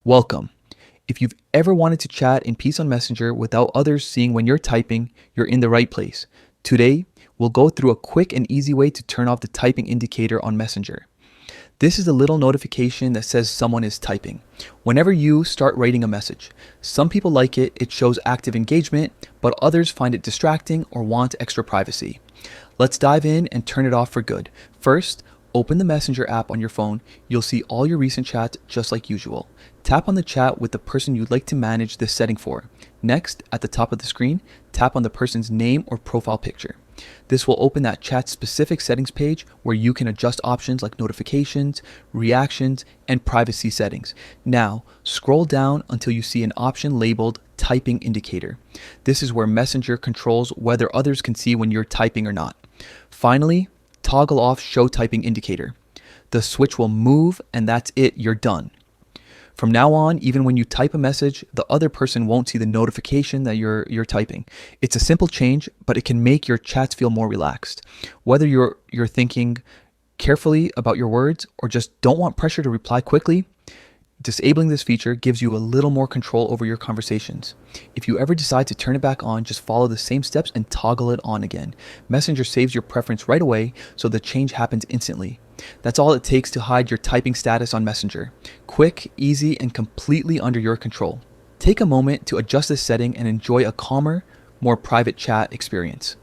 Welcome. If you've ever wanted to chat in peace on Messenger without others seeing when you're typing, you're in the right place. Today, we'll go through a quick and easy way to turn off the typing indicator on Messenger. This is a little notification that says someone is typing. Whenever you start writing a message, some people like it, it shows active engagement, but others find it distracting or want extra privacy. Let's dive in and turn it off for good. First, open the Messenger app on your phone. You'll see all your recent chats just like usual. Tap on the chat with the person you'd like to manage this setting for. Next, at the top of the screen, tap on the person's name or profile picture. This will open that chat-specific settings page where you can adjust options like notifications, reactions, and privacy settings. Now, scroll down until you see an option labeled Typing Indicator. This is where Messenger controls whether others can see when you're typing or not. Finally, toggle off Show Typing Indicator. The switch will move and that's it, you're done. From now on, even when you type a message, the other person won't see the notification that you're typing. It's a simple change, but it can make your chats feel more relaxed. Whether you're thinking carefully about your words or just don't want pressure to reply quickly, disabling this feature gives you a little more control over your conversations. If you ever decide to turn it back on, just follow the same steps and toggle it on again. Messenger saves your preference right away, so the change happens instantly. That's all it takes to hide your typing status on Messenger. Quick, easy, and completely under your control. Take a moment to adjust this setting and enjoy a calmer, more private chat experience.